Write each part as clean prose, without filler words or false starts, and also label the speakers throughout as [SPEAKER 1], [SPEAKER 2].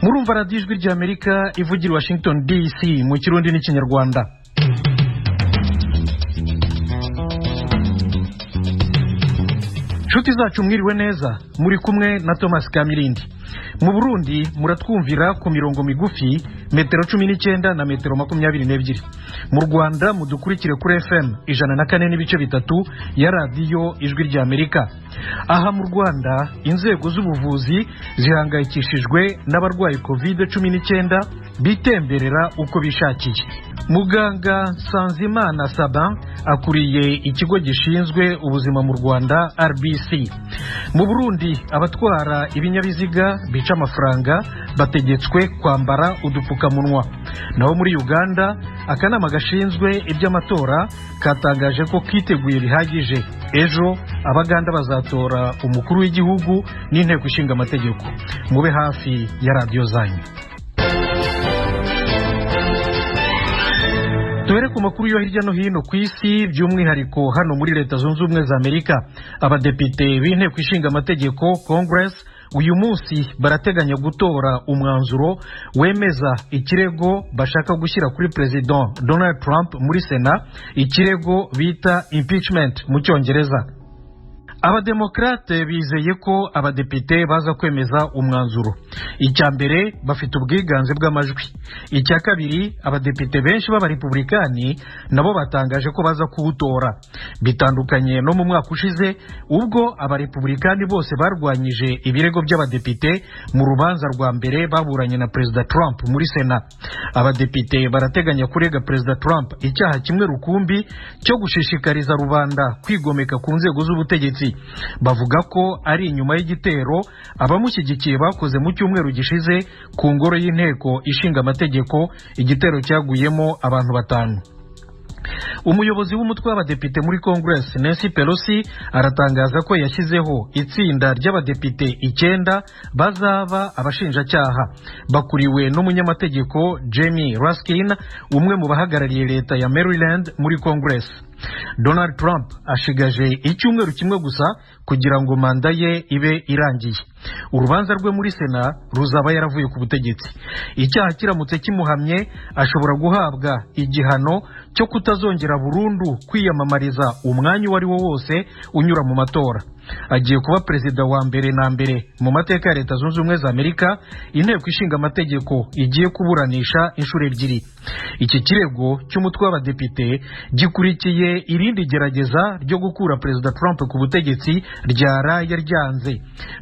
[SPEAKER 1] murumva radiyo ijwi ry'Amerika ivugira Washington DC mu Kirundi n'Ikinyarwanda. Nshuti zacu mwiriwe neza, muri kumwe na Thomas Kamirindi. Mu Burundi muratwumvira ku mirongo migufi metero 19 na metero 22. Mu Rwanda mudukurikire kuri FM 104.3 ya radiyo ijwi ry'Amerika. Aha mu Rwanda inzego z'ubuvuzi zihangayikishijwe n'abarwayi COVID-19 bitemberera uko bishakiye. Muganga Sanzimana Saban akuriye ikigo gishinzwe ubuzima mu Rwanda RBC. Mu Burundi abatwara ibinyabiziga bica amafaranga bategetswe kwambara udupfukamunwa. Naho muri Uganda akanama gashinzwe iby'amatora katangaje ko kiteguye bihagije. Ejo abaganda bazatora umukuru w'igihugu n'inteko ishinga amategeko. Mube hafi ya radio zanyu. Tuhere ku makuru yo hirya no hino ku isi, by'umwihariko hano muri Leta Zunze Ubumwe za Amerika. Abadepite b'inteko ishinga amategeko Congress uyu munsi barateganya gutora umwanzuro wemeza ikirego bashaka gushyira kuri President Donald Trump muri Sena, ikirego bita impeachment mu Cyongereza. Abademokrate bizeye ko abadepite baza kwemeza umwanzuro. Icya mbere bafite ubwiganze bw'amajwi. Icya kabiri abadepite benshi b'abarepublikani nabo batangaje ko baza kuwutora. Bitandukanye no mu mwaka ushize ubwo abarepublikani bose barwanyije ibirego by'abadepite mu rubanza rwa mbere baburanye na President Trump muri Sena. Abadepite barateganya kurega President Trump icyaha kimwe rukumbi cyo gushishikariza rubanda kwigomeka ku nzego z'ubutegetsi. Bavuga ko ari inyuma y'igitero abamushyigikiye bakoze mu cyumweru gishize ku ngoro y'inteko ishinga amategeko, igitero cyaguyemo abantu 5. Umuyobozi w'umutwe w'abadepite muri Congress Nancy Pelosi aratangaza ko yashyizeho itsinda ry'abadepite 9 bazaba abashinjacyaha, bakuriwe n'umunyamategeko Jamie Raskin, umwe mu bahagarariye leta ya Maryland muri Congress. Donald Trump ashigaje icyumweru kimwe gusa kugira ngo manda ye ibe irangiye. Urubanza rwe muri Sena ruzaba yaravuye ku butegetsi. Icyaha kiramutse kimuhamye ashobora guhabwa igihano cyo kutazongera burundu kwiyamamariza umwanya wari wo wose unyura mu matora. Agiye kuba perezida wa mbere na mbere mu mateka ya Leta Zunze Ubumwe za Amerika inteko ishinga amategeko igiye kuburanisha inshuro 2. Iki kirego cy'umutwe w'abadepite gikurikiye irindi gerageza ryo gukura President Trump ku butegetsi ryaraye ryanze.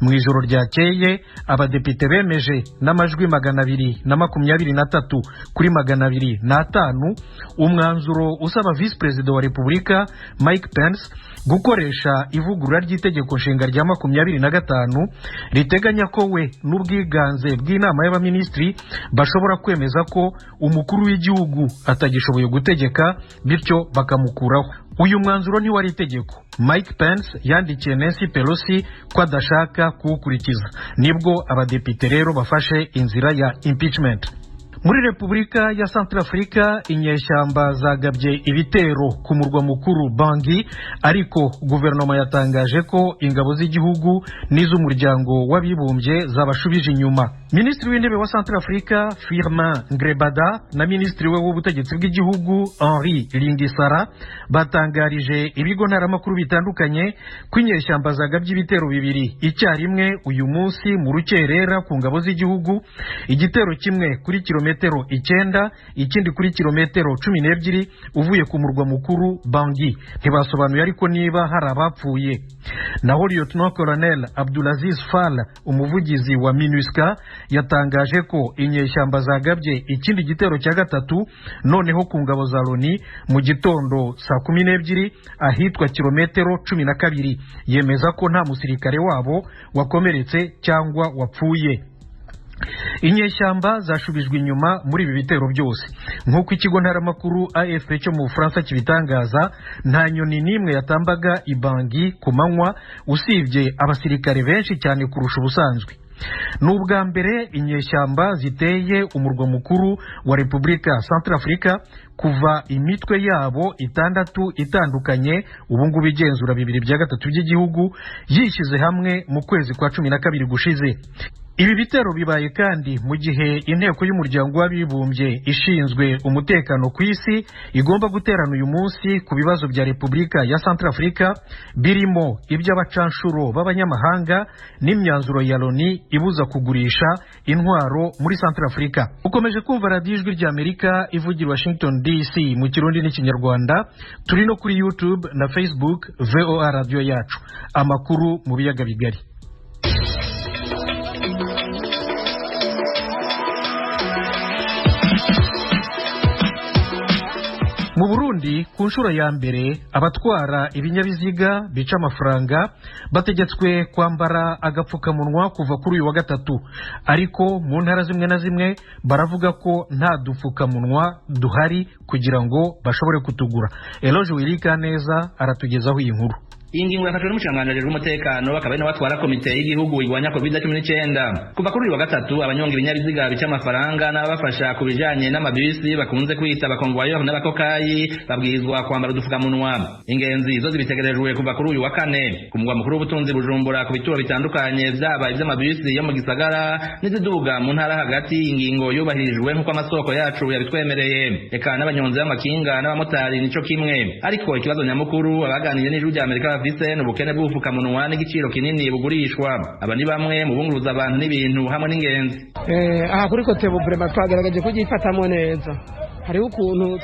[SPEAKER 1] Mu ijoro ryakeye abadepite bemeje n'amajwi 223 kuri 205 umwanzuro usaba Vice President wa Repubulika Mike Pence gukoresha ivugurura ry'itegeko nshinga rya 25 riteganya ko we n'ubwiganze bw'inama y'abaminisitiri bashobora kwemeza ko umukuru w'igihugu atagishoboye gutegeka, bityo bakamukuraho. Uyu mwanzuro ntiwari itegeko. Mike Pence yandikiye Nancy Pelosi ko adashaka kuwukurikiza. Nibwo abadepite rero bafashe inzira ya impeachment. Muri Repubulika ya Centrafrica inyeshyamba zagabye ibitero ku murwa mukuru Bangui, ariko guverinoma yatangaje ko ingabo z'igihugu n'iz'umuryango w'abibumbye zabashubije inyuma. Minisitiri w'intebe wa Centrafrica Firmin Ngrebada na minisitiri we w'ubutegetsi bw'igihugu Henri Lindisara batangarije ibigo ntaramakuru bitandukanye ko inyeshyamba zagabye ibitero 2 icyarimwe uyu munsi mu rukerera ku ngabo z'igihugu, igitero kimwe kuri kilometero 9, ikindi kuri kilometero 12 uvuye ku murwa mukuru Bangui. Ntibasobanuye ariko niba hari abapfuye. Naho Lieutenant Colonel Abdulaziz Fall, umuvugizi wa MINUSCA, yatangaje ko inyeshyamba zagabye ikindi gitero cya 3 noneho ku ngabo za Loni mu gitondo saa 12 ahitwa kilometero 12. Yemeza ko nta musirikare wabo wakomeretse cyangwa wapfuye. Inyeshyamba zashubijwe inyuma muri ibi bitero byose. Nk'uko ikigo ntaramakuru AFP cyo mu Bufaransa kibitangaza, nta nyoni n'imwe yatambaga Bangui ku manywa usibye abasirikare benshi cyane kurusha ubusanzwe. N'ubwa mbere inyeshyamba ziteye umurwa mukuru wa Repubulika Centrafrica kuva imitwe yabo 6 itandukanye ubungu bigenzura 2/3 by'igihugu yishize hamwe mu kwezi kwa 12 gushize. Ibi bitero bibaye kandi mu gihe inteko y'umuryango w'abibumbye ishinzwe umutekano ku isi igomba guterana uyu munsi ku bibazo bya Repubulika ya Centrafrica birimo iby'abacanshuro b'abanyamahanga n'imyanzuro ya Loni ibuza kugurisha intwaro muri Centrafrica. Ukomeje kumva radiyo ijwi ry'Amerika ivugira Washington DC mu Kirundi n'Ikinyarwanda. Turi no kuri YouTube na Facebook VOA radio yacu. Amakuru mu biyaga bigari. Mu Burundi ku nshuro ya mbere abatwara ibinyabiziga bica amafaranga bategetswe kwambara agapfukamunwa kuva kuri uyu wa gatatu, ariko mu ntara zimwe na zimwe baravuga ko nta dupfukamunwa duhari kugira ngo bashobore kutugura. Eloge Wirikaneza aratugezaho iyi nkuru.
[SPEAKER 2] Iyi ngingo yafashwe n'umushikiranganji w'umutekano bakaba ari n'abatwara komite y'igihugu igwanya COVID-19. Kuva kuri uyu wa gatatu abanyonga ibinyabiziga bica amafaranga n'ababafasha ku bijanye n'amabisi bakunze kwita abakonvoyeur n'abakokayi babwirizwa kwambara udupfukamunwa. Ingenzi zo zibitegerejwe kuva kuri uyu wa kane ku mugwa mukuru w'ubutunzi Bujumbura ku bituro bitandukanye vyaba ivy'amabisi yo mu gisagara n'iziduga mu ntara hagati. Ingingo yubahirijwe nk'uko amasoko yacu yabitwemereye, eka n'abanyonzi b'amakinga n'abamotari nico kimwe. Ariko ikibazo nyamukuru abaganiriye n'ijuru ry'Amerika bafise n'ubukene bw'ubufukamunwa n'igiciro kinini bugurishwa. Aba ni bamwe mu bunguruza abantu n'ibintu hamwe n'ingenzi.
[SPEAKER 3] Aha kuri kote Bubrema twagerageje kugifatamo neza. Hariho ukuntu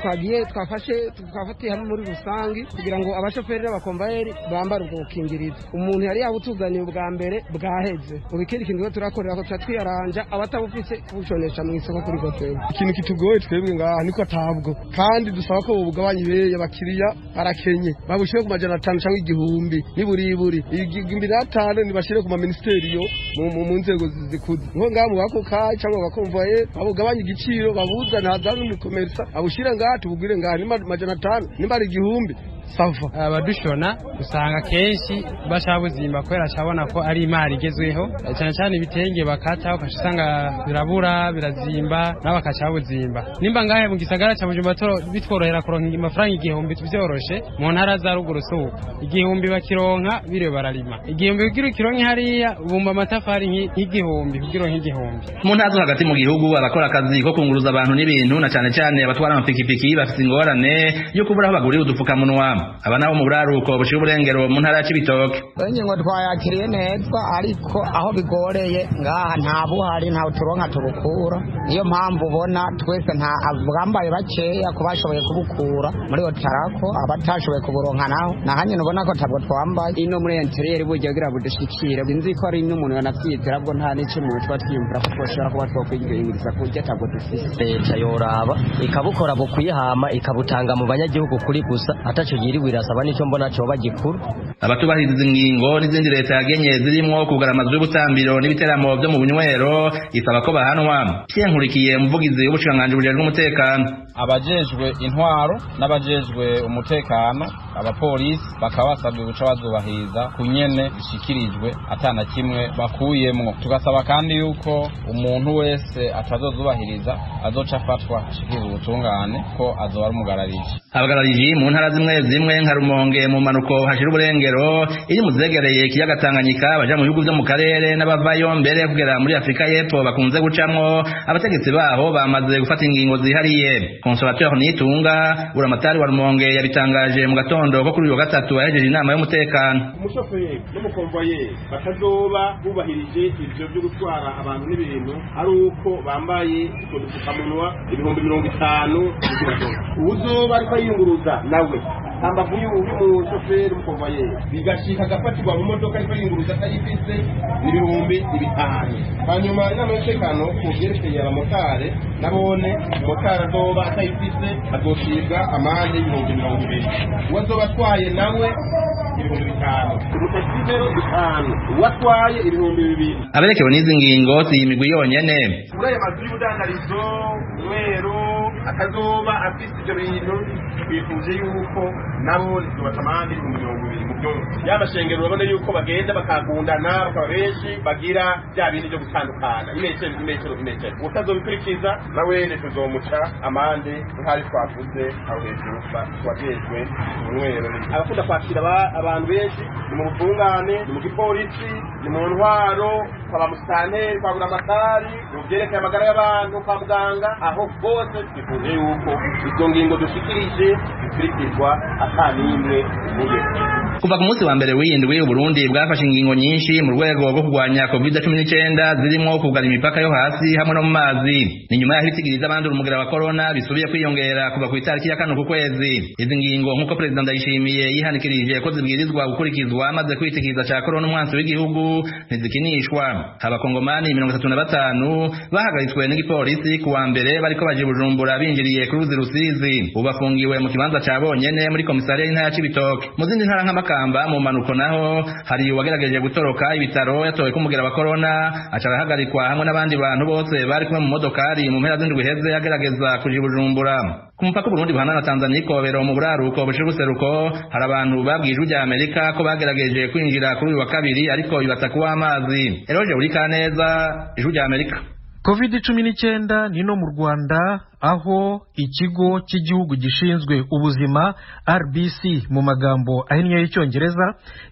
[SPEAKER 3] twafatiye hamwe muri rusangi kugira ngo abashoferi n'abakomvayeri bambare ubwo bukingirizo. Umuntu yari yabutuzaniye ubwa mbere bwaheze. Ubikindi kintu turakorera ko twiyaranja abatabufise kubuconesha mu isoko kuri kote. Ikintu kitugoye twebwe ngaha niko atabwo, kandi dusaba ko bugabanye ibeye abakiriya barakenye babushiye ku majana 5 cyangwa igihumbi niburiburi igihumbi n'atanu nibashire ku ma ministeriyo mu nzego zikuze ngo ngaha mu bakokayi cyangwa abakomvayeri babugabanye igiciro babuzana hazana n'umukomere abushira ngaha tubugire ngaha ni majana 5 nimba ari igihumbi sava.
[SPEAKER 4] Abadushona usanga kenshi bashabuzimba kwera cyabona ko ari imari igezweho cyane cyane ibitenge bakata ukashanga birabura birazimba n'abakacabuzimba. Nimba ngahe mu gisagara cya Bujumbura bitworohera kuronka amafaranga igihumbi tuvyoroshe mu ntara za ruguru suka igihumbi bakironka bire bararima igihumbi kugira kironke hariya bumba amatafari nk'igihumbi kugira nk'igihumbi.
[SPEAKER 2] Mu ntara zo hagati mu gihugu abakora akazi ko kunguruza abantu n'ibintu na cyane cyane abatwara amapikipiki bafite ingorane yo kubura aho bagurira udupfukamunwa. Aba nabo mu buraruko bushiye uburengero mu ntara ya Cibitoke.
[SPEAKER 5] Ingingo twayakiriye neza, ariko aho bigoreye ngaha nta buhari nta turonka tubukura. Niyo mpamvu ubona twese nta bwambaye bakeya kubashoboye kubukura muri Otarako, abatashoboye kuburonka naho nahanye ubona ko tabwo twambaye ino muri interior buryo gira budushikire. Inzi ko ari n'umuntu yanavyitira bwo nta n'icyo mu twatwiyumvira ko twoshobora kuba twokwigirira kurya tabwo dufise.
[SPEAKER 6] Leta yoraba ikabukora bukuyihama ikabutanga mu banyagihugu kuri gusa ataco wirasaba nico mbona cyo bagikuru.
[SPEAKER 2] Abatubahiriza ingingo n'izindi leta yagenye zirimo kugaramaza y'ubutambiro n'ibiteramo byo mu bunywero isaba ko bahanwa. Nkurikiye umuvugizi w'ubushinganje bujejwe umutekano.
[SPEAKER 7] Abajejwe intwaro n'abajejwe umutekano abapolisi bakaba basabwe guca bazubahiriza kunyene bishikirijwe atana kimwe bakuyemwo. Tugasaba kandi yuko umuntu wese atazozubahiriza azoca afatwa ashikiriza ubutungane ko azoba ari umugarariji.
[SPEAKER 2] Abagarariji mu ntara zimwe nka Rumonge mu manuko hashira uburengero iri muzegereye ikiyaga Tanganyika baja mu bihugu byo mu karere n'abavayo mbere kugera muri Afrika y'Epfo bakunze gucamwo. Abategetsi baho bamaze gufata ingingo zihariye. Consolateur Nitunga uramatari wa Rumonge yabitangaje mu gatondo ko kuri uyu wa gatatu yahejeje inama y'umutekano.
[SPEAKER 8] Umushoferi n'umukomvoye batazoba bubahirije ivyo byo gutwara abantu n'ibintu ari uko bambaye udupfukamunwa 50,000 uzoba ariko yunguruza nawe hambavu y'umushoferi umukomvoye bigashika agafatirwa mu modoka ariko yunguruza atayifise 5,000. Hanyuma inama y'umutekano ku byerekeye abamotari nabone umumotari azoba atayifise azoshibwa amande 20,000. Uwazoba atwaye nawe 5,000. Umutasivero 5 uwatwaye 2,000.
[SPEAKER 2] Aberekewe n'izi ngingo si imigwi yonyene.
[SPEAKER 8] Muri aya mazu y'ubudandarizo Mwero akazoba afise ibyo bintu twifuje yuko nabo tubatamande 20,000 mu byo y'abashengero babone yuko bagenda bakagundana bakaba benshi bagira bya bintu byo gutandukana imetero utazobikurikiza nawe tuzomuca amande nk'ari twavuze aho hejuru twagejwe Mwero. Abakunda kwakira abantu benshi ni mu butungane ni mu gipolisi ni mu ntwaro kwa bamusitanteri kwa buramatari mu byerekeye amagara y'abantu kwa muganga aho bose twifuza yuko izo ngingo dushikirije zikurikizwa atanimwe ibuye.
[SPEAKER 2] Kuva ku munsi wa mbere w'indwi Burundi bwafashe ingingo nyinshi mu rwego rwo kurwanya COVID-19 zirimo kugara imipaka yo hasi hamwe no mu mazi. Ni nyuma y'aho ibitigiriza abandura umugera wa corona bisubiye kwiyongera kuva ku itariki ya 4 ku kwezi. Izi ngingo nk'uko Perezida Ndayishimiye yihanikirije ko zibwirizwa gukurikizwa amaze kwitikiza ca corona umwansi w'igihugu ntizikinishwa. Abakongomani 35 bahagaritswe n'igipolisi ku wa mbere bariko baje Bujumbura binjiriye ku ruzi Rusizi. Ubafungiwe mu kibanza ca bonyene muri komisariya y'intara ya Cibitoke. Mu zindi ntara nk'Amakamba mu manuko naho hari uwagerageje gutoroka ibitaro yatowe ko umugera wa corona acarahagarikwa hamwe n'abandi bantu bose bari kumwe mu modokari mu mpera z'indwi heze yagerageza kuja Bujumbura. Ku mupaka Burundi buhana na Tanzania Ikobero mu buraruko bushira ubuseruko hari abantu babwije ujya Amerika ko bagerageje kwinjira kuri uyu wa kabiri ariko bibatakuwa amazi. Eroje urika neza ijuru rya Amerika.
[SPEAKER 1] COVID-19 ni no mu Rwanda aho ikigo cy'igihugu gishinzwe ubuzima RBC mu magambo ahinnye y'Icyongereza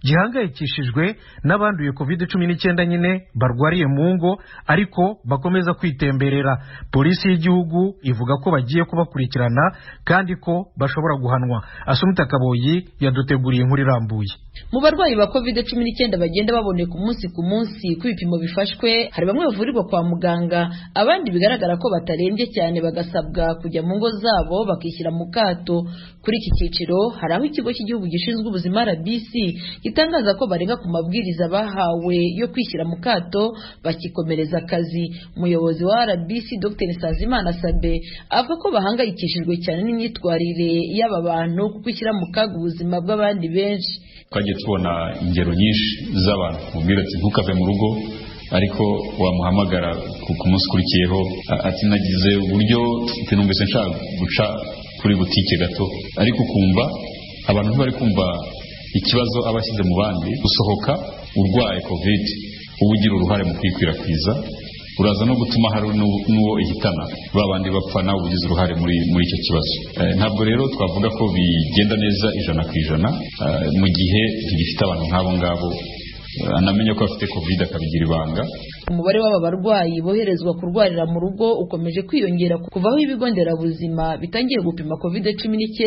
[SPEAKER 1] gihangayikishijwe n'abanduye COVID-19 nyine barwariye mu ngo ariko bakomeza kwitemberera. Polisi y'igihugu ivuga ko bagiye kubakurikirana kandi ko bashobora guhanwa. Asumta Kaboyi yaduteguriye inkuru irambuye.
[SPEAKER 9] Mu barwayi ba COVID-19 bagenda baboneka umunsi ku munsi ku bipimo bifashwe, hari bamwe bavurirwa kwa muganga, abandi bigaragara ko batarembye cyane bagasabwa kujya mu ngo zabo bakishyira mu kato. Kuri iki cyiciro hari aho ikigo cy'igihugu gishinzwe ubuzima RBC gitangaza ko barenga ku mabwiriza bahawe yo kwishyira mu kato bakikomereza akazi. Umuyobozi wa RBC Dr. Nsanzimana Sabe avuga ko bahangayikishijwe cyane n'imyitwarire y'aba bantu kuko ishyira mu kaga ubuzima bw'abandi benshi.
[SPEAKER 10] Twagiye tubona ingero nyinshi z'abantu mubwira ati ntukave mu rugo ariko wamuhamagara ku munsi ukurikiyeho ati nagize uburyo numvise nshaka guca kuri butike gato ariko kumva abantu ntibari kumva ikibazo abashyize mu bandi gusohoka urwaye covid ubugira uruhare mu kwikwirakwiza uraza no gutuma hari n'uwo ihitana babandi bapfa nawe ugize uruhare muri icyo kibazo. Ntabwo rero twavuga ko bigenda neza 100% mu gihe ntigifite abantu nk'abo ngabo anamenye ko afite covid akabigira ibanga.
[SPEAKER 9] Umubare w'aba barwayi boherezwa kurwarira mu rugo ukomeje kwiyongera kuva aho ibigo nderabuzima bitangiye gupima COVID-19.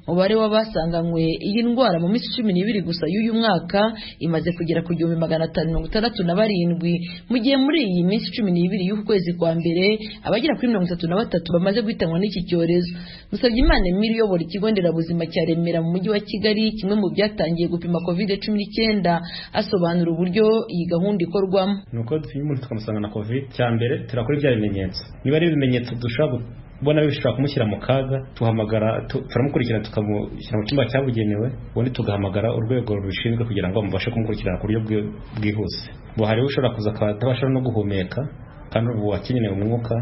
[SPEAKER 9] Umubare w'abasanganywe iyi ndwara mu minsi 12 gusa y'uyu mwaka imaze kugera ku 1567, mu gihe muri iyi minsi 12 y'ukwezi kwa mbere abagera kuri 33 bamaze guhitanwa n'iki cyorezo. Musabyimana Emile uyobora ikigo nderabuzima cya Remera mu mujyi wa Kigali, kimwe mu byatangiye gupima COVID-19, asobanura uburyo iyi gahunda ikorwamo.
[SPEAKER 11] Iyo umuntu tukamusanga na covid cyambere turakora ibya bimenyetso, niba ari ibimenyetso dushaka kubona bishobora kumushyira mu kaga tuhamagara turamukurikirana tukamushyira mu cyumba cyabugenewe, ubundi tugahamagara urwego rubishinzwe kugira ngo mubashe kumukurikirana ku buryo bwihuse. Bo hari ushobora kuza akatabasha no guhumeka kandi ubu wakeneye umwuka,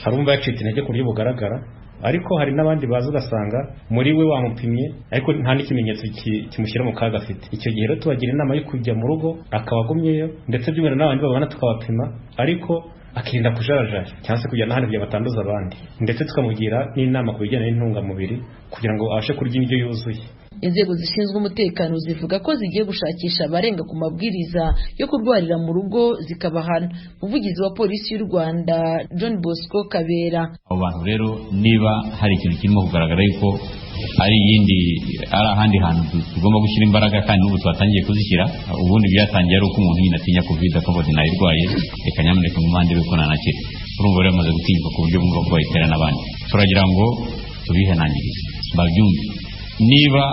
[SPEAKER 11] harumva yacitse intege ku buryo bugaragara, ariko hari n'abandi baza ugasanga muri we wamupimye ariko nta n'ikimenyetso kimushyira mu kaga afite. Icyo gihe rero tubagira inama yo kujya mu rugo akabagumyeyo, ndetse by'umwihariko n'abandi babana tukabapima ariko akirinda kujarajara cyangwa se kujya n'ahandi kugira batanduza abandi, ndetse tukamugira n'inama ku bijyanye n'intungamubiri kugira ngo abashe kurya indyo yuzuye.
[SPEAKER 9] Inzego zishinzwe umutekano zivuga ko zigiye gushakisha abarenga ku mabwiriza yo kurwarira mu rugo zikabahana. Umuvugizi wa polisi y'u Rwanda John Bosco Kabera:
[SPEAKER 12] abo bantu rero niba hari ikintu kirimo kugaragara yuko ari ahandi hantu tugomba gushyira imbaraga kandi n'ubu twatangiye kuzishyira, ubundi byatangiye ari uko umuntu nyine atinya covid akavuga nayirwaye reka nyamuneka mumande biko nanakira. Urumva rero amaze gutinyuka ku buryo bumva ko bayitera n'abandi. Turagira ngo tubihanangirize babyumve, niba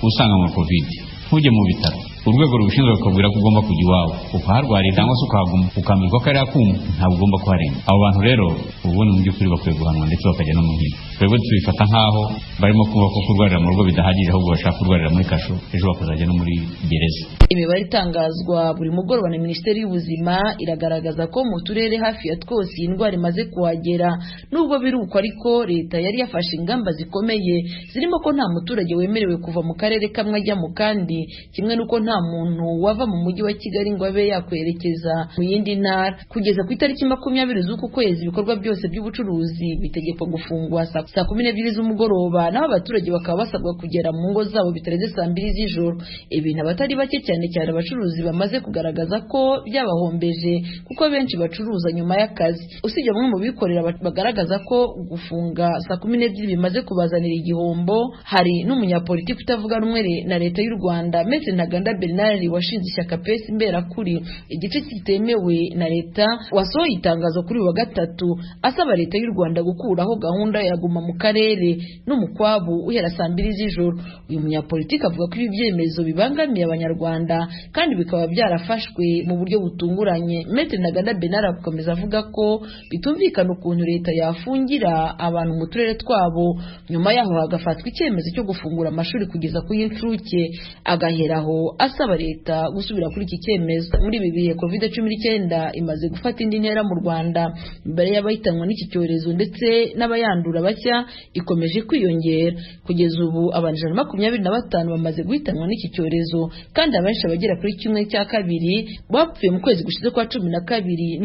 [SPEAKER 12] usanga mu covid ntujye mu bitaro, urwego rubishinzwe rukabwira ko ugomba kujya iwawe ukaharwarira cyangwa se ukahaguma ukamirwa ko ari akumva, ntabwo ugomba kuharenga. Abo bantu rero ubundi mu by'ukuri bakwiye guhanwa ndetse bakajya no mu nkiko. Twebwe tubifata nk'aho barimo kuvuga ko kurwarira mu rugo bidahagije, ahubwo bashaka kurwarira muri kasho, ejo bakazajya no muri gereza.
[SPEAKER 9] Imibare itangazwa buri mugoroba na Minisiteri y'Ubuzima iragaragaza ko mu turere hafi ya twose iyi ndwara imaze kuhagera. Nubwo biri uko ariko leta yari yafashe ingamba zikomeye zirimo ko nta muturage wemerewe kuva mu karere kamwe ajya mu kandi, kimwe n'uko nta nta muntu wava mu mujyi wa Kigali ngo abe yakwerekeza mu yindi ntara. Kugeza ku itariki 20 z'uku kwezi ibikorwa byose by'ubucuruzi bitegekwa gufungwa saa 12 z'umugoroba, naho abaturage bakaba basabwa kugera mu ngo zabo bitarenze saa 2 z'ijoro. Ibintu abatari bake cyane cyane abacuruzi bamaze kugaragaza ko byabahombeje kuko benshi bacuruza nyuma y'akazi. Usibye bamwe mu bikorera bagaragaza ko gufunga saa 12 bimaze kubazanira igihombo, hari n'umunyapolitiki utavuga rumwe na leta y'u Rwanda Maître Ntaganda Bernard washinze ishyaka PES Imberakuri, igice kitemewe na leta, wasohoye itangazo kuri wa gatatu asaba leta y'u Rwanda gukuraho gahunda ya guma mu karere n'umukwabu uhera saa 2 z'ijoro. Uyu munyapolitiki avuga ko ibi byemezo bibangamiye abanyarwanda kandi bikaba byarafashwe mu buryo butunguranye. Maître Ntaganda Bernard akomeza avuga ko bitumvikana ukuntu leta yafungira abantu mu turere twabo, nyuma yaho hagafatwa icyemezo cyo gufungura amashuri kugeza ku y'incuke, agaheraho asaba leta gusubira kuri iki cyemezo. Muri ibi bihe COVID-19 imaze gufata indi ntera mu Rwanda, imbere y'abahitanwa n'iki cyorezo ndetse n'abayandura bashya ikomeje kwiyongera. Kugeza ubu abantu 125 bamaze guhitanwa n'iki cyorezo, kandi abenshi abagera kuri 1/2 bapfuye mu kwezi gushize kwa 12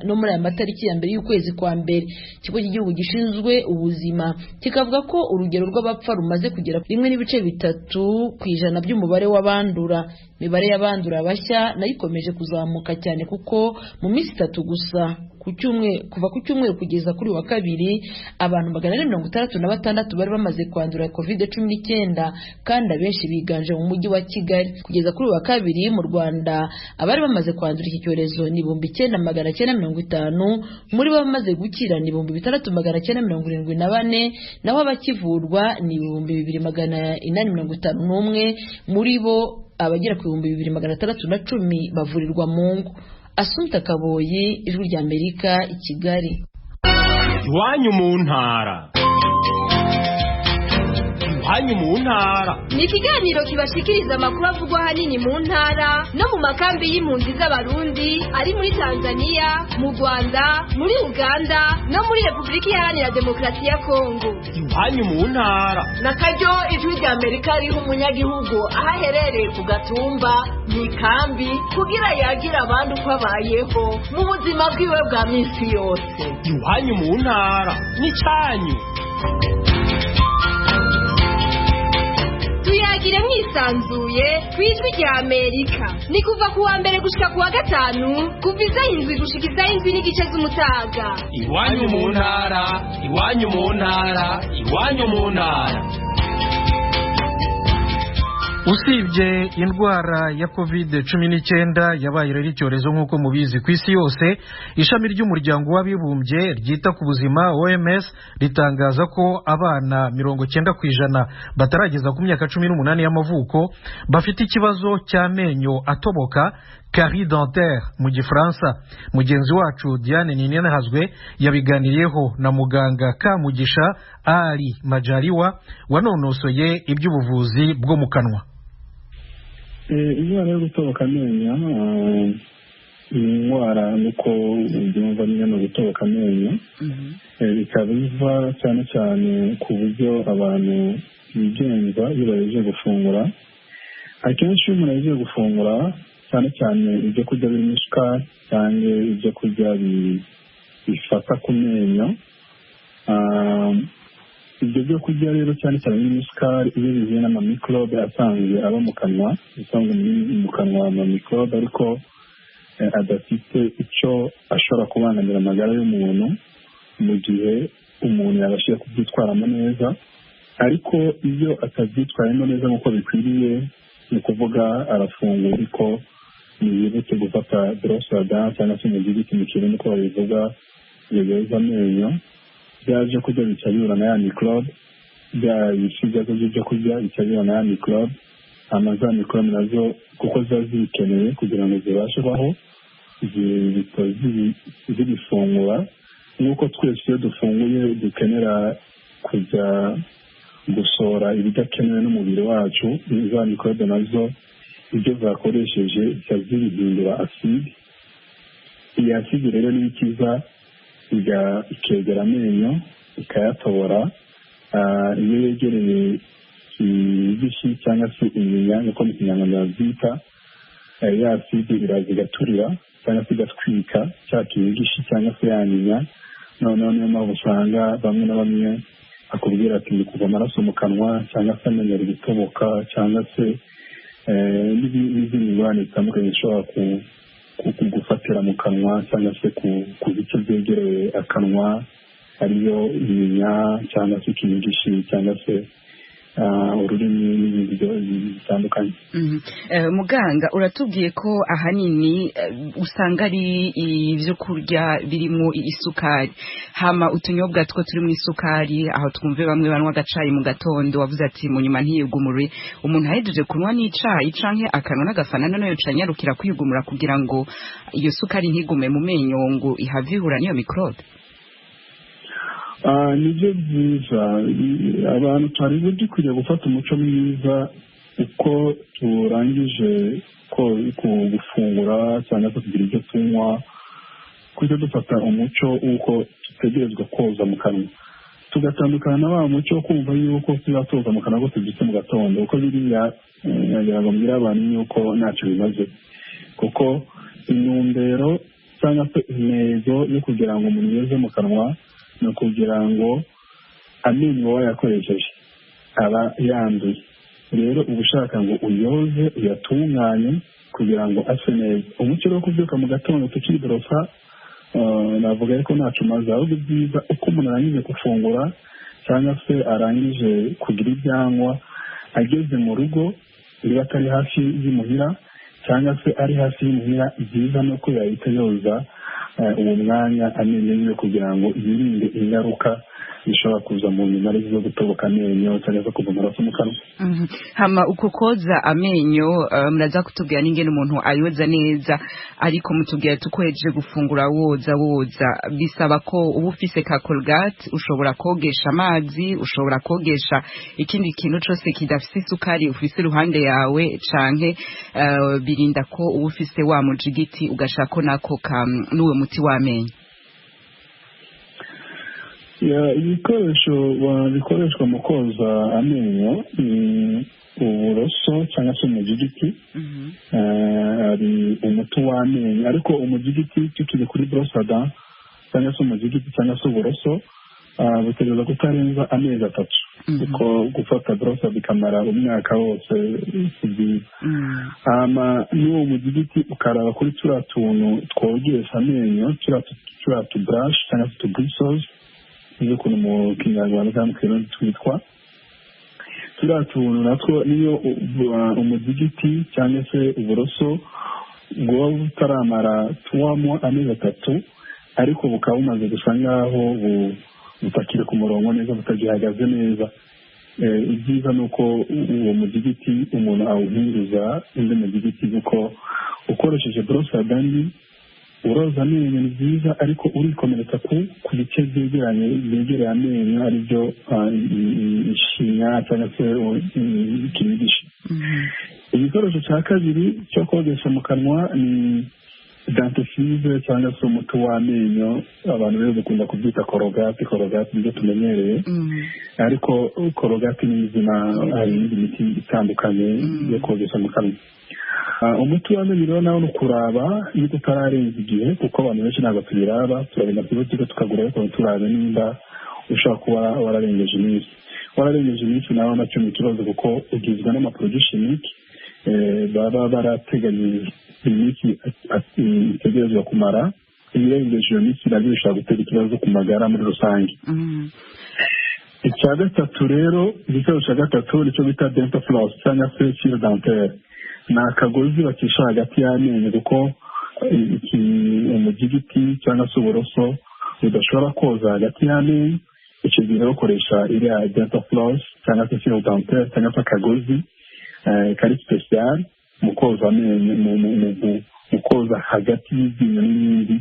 [SPEAKER 9] no muri aya matariki ya mbere y'ukwezi kwa mbere. Ikigo cy'igihugu gishinzwe ubuzima kikavuga ko urugero rw'abapfa rumaze kugera 1.3% by'umubare w'abandura. Imibare y'abandura bashya nayo ikomeje kuzamuka cyane kuko mu minsi 3 gusa kuva ku cyumweru kugeza kuri wa kabiri abantu 466 bari bamaze kwandura COVID-19, kandi abenshi biganje mu mujyi wa Kigali. Kugeza kuri wa kabiri mu Rwanda abari bamaze kwandura iki cyorezo ni 9,950, muri bo bamaze gukira ni 6,974, naho abakivurwa ni 2,851, muri bo abagera ku 2,610 bavurirwa mu ngo. Asumta Kaboyi, Ijwi rya Amerika, i Kigali.
[SPEAKER 13] Iwanyu mu ntara. Iwanyu mu ntara
[SPEAKER 14] ni ikiganiro kibashikiriza amakuru avugwa hanini mu ntara no mu makambi y'impunzi z'abarundi ari muri Tanzania, mu Rwanda, muri Uganda no muri Repubulika Iharanira Demokarasi ya Kongo.
[SPEAKER 13] Iwanyu mu ntara
[SPEAKER 15] nakaryo Ijwi rya Amerika riho umunyagihugu aho aherereye ku gatumba mu ikambi kugira yagira abandi uko abayeho mu buzima bwiwe bwa minsi yose.
[SPEAKER 13] Iwanyu mu ntara ni cyanyu.
[SPEAKER 14] Tuyagire mwisanzuye ku Ijwi rya Amerika. Ni kuva ku wa mbere gushika ku wa gatanu kuva isaha 7 gushika isaha 7:30 z'umutaga.
[SPEAKER 13] Iwanyu mu ntara, iwanyu mu ntara, iwanyu mu ntara.
[SPEAKER 1] Usibye indwara ya COVID-19 yabaye rero icyorezo nk'uko mubizi ku isi yose, ishami ry'umuryango w'abibumbye ryita ku buzima OMS ritangaza ko abana 90% batarageza ku myaka 18 y'amavuko bafite ikibazo cy'amenyo atoboka, carie dentaire mu Gifaransa. Mugenzi wacu Diane Ninenahazwe yabiganiriyeho na muganga Kamugisha Ali Majaliwa wanonosoye iby'ubuvuzi bwo mu kanwa.
[SPEAKER 16] Indwara yo gutoboka amenyo indwara nuko ubyumva no gutoboka amenyo ikaba iva cyane cyane ku buryo abantu bigenza iyo baje gufungura. Akenshi iyo umuntu aje gufungura cyane cyane ibyo kurya birimo isukari cyangwa ibyo kurya bifata ku menyo, ibyo byo kurya rero cyane cyane birimo isukari iyo bihuye n'amamikorobe asanzwe aba mu kanwa, usanga mu kanwa amamikorobe ariko adafite icyo ashobora kubangamira amagara y'umuntu mu gihe umuntu yabashije kubyitwaramo neza. Ariko iyo atabyitwayemo neza nk'uko bikwiriye, ni ukuvuga arafungura ariko ntiyibutse gufata brosse à dents cyangwa se umugiriki mu kirimi uko babivuga yoza amenyo, byaje kurya bica bihura na ya mikorobe, byabisigazo by'ibyo kurya bica bihura na ya mikorobe, za mikorobe nazo kuko ziba zikeneye kugira ngo zibashe kubaho zibifungura. Nk'uko twese iyo dufunguye dukenera kujya gusohora ibidakenewe n'umubiri wacu, za mikorobe nazo ibyo zakoresheje zibihindura aside. Iyi aside rero ni ikiza ikegera amenyo ikayatobora. Iyo yegereye igishi cyangwa se inyinya nk'uko mu kinyarwanda babyita, ya aside iraza igaturira cyangwa se igatwika cya kingishi cyangwa se yanyinya. noneho niyo mpamvu usanga bamwe na bamwe akubwira ati ndi kuva amaraso mu kanwa cyangwa se amenyo ari gutoboka cyangwa se n'izindi ngorane zitandukanye zishobora kugufatira mu kanwa cyangwa se ku bice byegereye akanwa ariyo inyinya cyangwa se ikingishi cyangwa se ururimi n'ibindi bitandukanye.
[SPEAKER 17] Muganga uratubwiye ko ahanini usanga ari ibyo kurya birimo isukari, hama utunyobwa two turi mu isukari aho twumve bamwe banywa agacayi mu gatondo, wavuze ati mu nyuma ntiyigumure. Umuntu ahejeje kunywa n'icayi canke akanwa n'agafana nayo canyarukira kwigumura kugira ngo iyo sukari ntigume mu menyo ngo ihave ihura n'iyo microbe.
[SPEAKER 16] nibyo byiza abantu twari dukwiriye gufata umuco mwiza uko turangije gufungura cyangwa se kugira ibyo tunywa, kujya dufata umuco w'uko dutegerezwa koza mu kanwa, tugatandukana na wa muco wo kumva yuko tuzatoza mu kanwa ko tubyutse mu gatondo, kuko biriya nagira ngo mbwire abantu yuko ntacyo bimaze, kuko intumbero cyangwa se intego yo kugira ngo umuntu yoze mu kanwa ni ukugira ngo amenyo wayakoresheje aba yanduye. Rero uba ushaka ngo uyoze uyatunganye kugira ngo ase neza. Umuco wo kubyuka mu gatondo tukiborosa navuga ariko ntacyo umaze, ahubwo byiza uko umuntu arangije gufungura cyangwa se arangije kugira ibyanywa ageze mu rugo, niba atari hafi y'imuhira cyangwa se ari hafi y'imuhira, byiza no ko yahita yoza uwo mwanya amenyo yiwe kugira ngo yirinde ingaruka bishobora kuza mu nyuma zo gutoboka amenyo cyangwa se kuva amaraso mu kanwa.
[SPEAKER 17] Hama uko koza amenyo muraza kutubwira n'ingene umuntu ayoza neza, ariko mutubwira tukoheje gufungura woza bisaba ko uba ufise ka Colgate, ushobora kogesha amazi, ushobora kogesha ikindi kintu cyose kidafise isukari ufise iruhande yawe, canke birinda ko uba ufise wa mujigiti ugashako nako n'uwe muti w'amenyo.
[SPEAKER 16] Ibikoresho bikoreshwa mu koza amenyo ni uburoso cyangwa se umujigiti, hari umuti w'amenyo, ariko umujigiti tukiri kuri borosada cyangwa se umujigiti cyangwa se uburoso butegereza kutarenza amezi 3, kuko gufata borosada bikamara umwaka wose si byiza. N'uwo mujigiti ukaraba kuri turiya tuntu twogesha amenyo, turiya tuburashi cyangwa se tubrisos ukuntu mu kinyarwanda cyangwa mu kirundi twitwa, turiya tuntu natwo niyo umujigiti cyangwa se uburoso bwaba butaramara tubamo amezi 3, ariko bukaba bumaze gusa nk'aho butakiri ku murongo neza, butagihagaze neza. Ibyiza ni uko uwo mujigiti umuntu awuhinduza undi mujigiti, kuko ukoresheje borosada mbi uroza amenyo ni byiza, ariko urikomeretsa ku bice byegereye amenyo, aribyo ishinya cyangwa se ikingishi. Igikoresho cya kabiri cyo kogesha mu kanwa ni dentifrice cyangwa se umuti w'amenyo, abantu rero dukunda kubyita korogate nibyo tumenyereye, ariko korogate ni izina, hari indi miti itandukanye yo kogesha mu kanwa. Umuti w'amenyo rero nawe ni ukuraba niba utararenza igihe, kuko abantu benshi ntabwo tubiraba, turagenda ku butike tukagura, ariko turabe nimba ushobora kuba wararengeje iminsi nawe nacyo ni ikibazo, kuko ugizwe n'amaporoduwi chimique baba barateganyije iminsi itegerezwa kumara, ibirengeje iyo minsi nabyo bishobora gutera ikibazo ku magara muri rusange. Icya gatatu rero, igikoresho cya gatatu nicyo bita dental floss cyangwa se fil dentaire. Ni akagozi bacisha hagati y'amenyo, kuko umujigiti cyangwa se uburoso budashobora koza hagati y'amenyo. Icyo gihe bakoresha iriya dental floss cyangwa se fil dentaire cyangwa se akagozi kari special mu koza amenyo, mu koza hagati y'iryinyo n'irindi,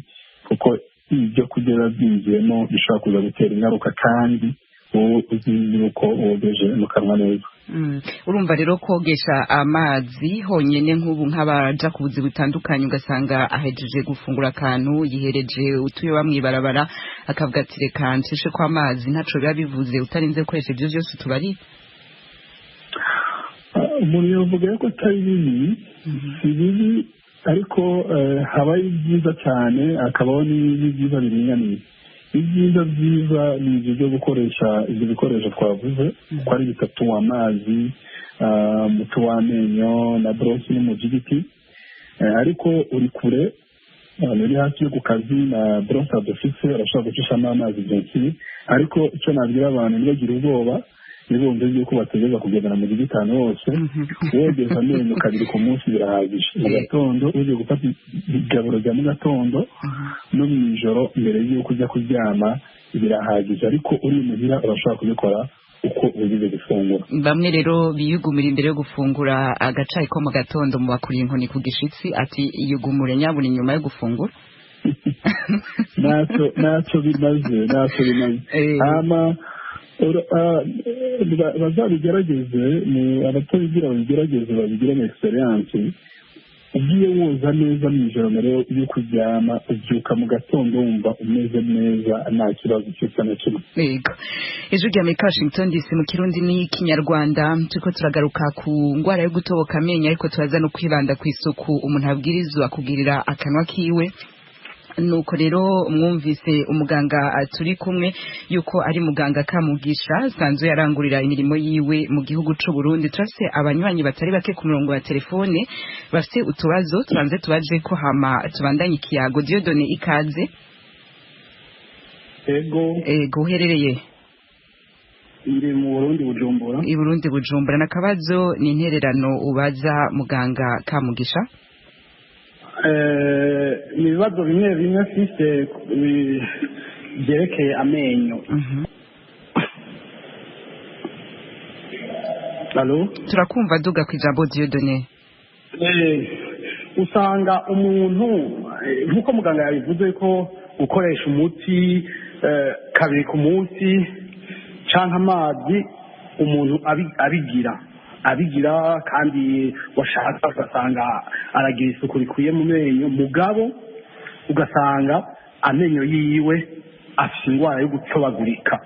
[SPEAKER 16] kuko ibyo kurya byinjiyemo bishobora kuza gutera ingaruka, kandi wowe uzi yuko wogeje mu kanwa neza.
[SPEAKER 17] Urumva rero kogesha amazi honyine, nk'ubu nk'abaja ku buzi butandukanye ugasanga ahejeje gufungura akantu yihereje utuye bamwibarabara akavuga ati reka ncishe ko amazi, ntaco biba bivuze utarinze gukoresha ibyo byose tubari.
[SPEAKER 16] umuntu yavuga ko atari bibi si bibi ariko habaho ibyiza cyane hakabaho n'ibyiza biringaniye. ibyiza byiza ni ibyo byo gukoresha ibyo bikoresho twavuze ko ari bitatu: amazi, umuti w'amenyo na borosi n'umujigiti. ariko uri kure uri hafi yo ku kazi na borosi adafise arashobora gucishamo amazi byinshi. ariko icyo nabwira abantu ntibagire ubwoba, ntibumve yuko bategeza kugendana mu gihe 5 hose. wogeza amenyo 2 ku munsi birahagije. mu gatondo uje gufata igaburo rya mu gatondo no mu ijoro mbere y'uko ujya kuryama birahagije. ariko uri muhira urashobora kubikora uko ugiye gufungura.
[SPEAKER 17] Bamwe rero biyugumira imbere yo gufungura agacayi ko mu gatondo mu bakuri inkoni ku gishitsi ati yugumure nyaburi nyuma yo gufungura.
[SPEAKER 16] Naco bimaze bazabigerageze, abatabigira babigerageze babigire na experience. ugiye woza neza mu ijoro mbere yo kuryama ubyuka mu gatondo wumva umeze neza nta kibazo cyose na kimwe.
[SPEAKER 17] Yego. Ijwi rya Amerika Washington DC mu Kirundi n'Ikinyarwanda turiko turagaruka ku ngwara yo gutoboka amenyo, ariko turaza no kwibanda ku isuku umuntu abwirizwa kugirira akanwa kiwe. Nuko rero mwumvise umuganga turi kumwe yuko ari muganga Kamugisha sanzwe yarangurira imirimo yiwe mu gihugu c'u Burundi. Turase abanywanyi batari bake ku murongo wa telefone bafite utubazo tubanze tubaje ko hama tubandanye ikiyago. Dieudonné ikaze. Ego uherereye
[SPEAKER 18] ndi mu Burundi Bujumbura.
[SPEAKER 17] I Burundi Bujumbura. Nakabazo ni intererano ubaza muganga Kamugisha.
[SPEAKER 18] Ibibazo bimwe bimwe mfise byerekeye amenyo. Allo?
[SPEAKER 17] Turakumva duga ku ijambo Dieudonné.
[SPEAKER 18] Usanga umuntu nkuko muganga yabivuze ko ukoresha umuti 2 ku munsi canke amazi umuntu abigira kandi washaka ugasanga aragira isuku rikwiye mu menyo, mugabo ugasanga amenyo yiwe afite indwara yo gutobagurika.